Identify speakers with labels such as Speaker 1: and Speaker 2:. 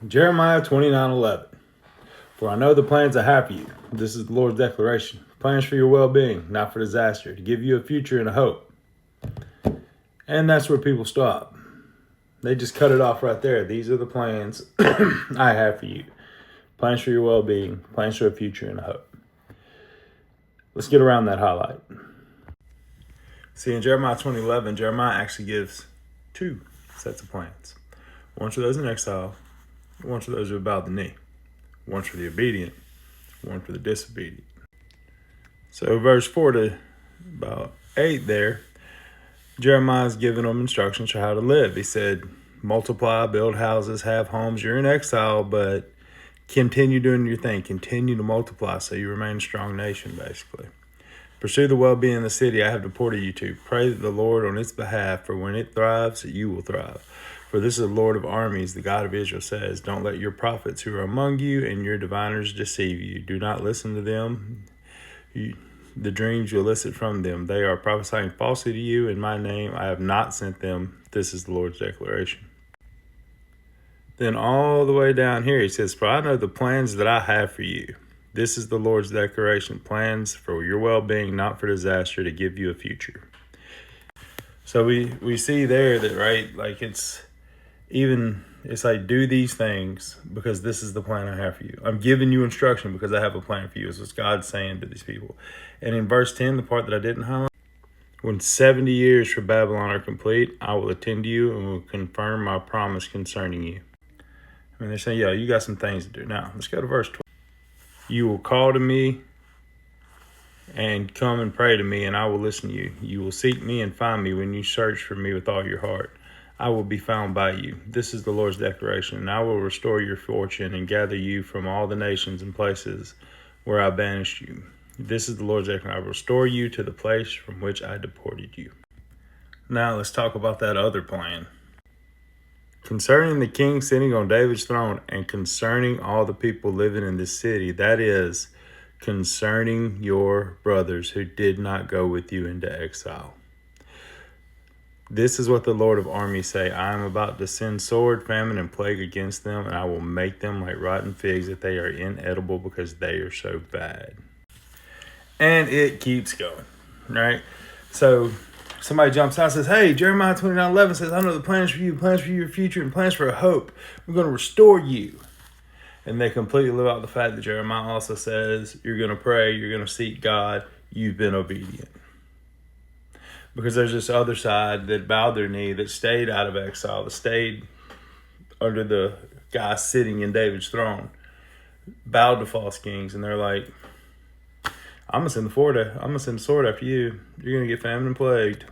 Speaker 1: Jeremiah 29:11. For I know the plans I have for you. This is the Lord's declaration. Plans for your well-being, not for disaster, to give you a future and a hope. And that's where people stop. They just cut it off right there. These are the plans I have for you. Plans for your well-being, plans for a future and a hope. Let's get around that highlight. See, in Jeremiah 20:11, Jeremiah actually gives two sets of plans. One for those in exile, one for those who bow the knee. One for the obedient, one for the disobedient. So verse 4 to about 8 there, Jeremiah's giving them instructions for how to live. He said, multiply, build houses, have homes. You're in exile, but continue doing your thing. Continue to multiply so you remain a strong nation, basically. Pursue the well-being of the city I have deported you to. Pray to the Lord on its behalf, for when it thrives, you will thrive. For this is the Lord of armies, the God of Israel says, don't let your prophets who are among you and your diviners deceive you. Do not listen to them. The dreams you elicit from them, they are prophesying falsely to you. In my name, I have not sent them. This is the Lord's declaration. Then all the way down here, he says, for I know the plans that I have for you. This is the Lord's declaration. Plans for your well-being, not for disaster, to give you a future. So we see there that, right, like it's like, do these things because this is the plan I have for you. I'm giving you instruction because I have a plan for you. Is what God's saying to these people. And in verse 10, the part that I didn't highlight, when 70 years for Babylon are complete, I will attend to you and will confirm my promise concerning you. I mean, they're saying, yeah, you got some things to do. Now, let's go to verse 12. You will call to me and come and pray to me, and I will listen to you. You will seek me and find me when you search for me with all your heart. I will be found by you. This is the Lord's declaration. And I will restore your fortune and gather you from all the nations and places where I banished you. This is the Lord's declaration. I will restore you to the place from which I deported you. Now let's talk about that other plan. Concerning the king sitting on David's throne and concerning all the people living in this city, that is, concerning your brothers who did not go with you into exile. This is what the Lord of armies say. I am about to send sword, famine, and plague against them, and I will make them like rotten figs that they are inedible because they are so bad. And it keeps going, right? So somebody jumps out and says, hey, Jeremiah 29:11 says, I know the plans for you, plans for your future, and plans for a hope. We're going to restore you. And they completely live out the fact that Jeremiah also says, you're going to pray, you're going to seek God, you've been obedient. Because there's this other side that bowed their knee, that stayed out of exile, that stayed under the guy sitting in David's throne, bowed to false kings, and they're like, I'm gonna send the sword after you. You're gonna get famine and plagued.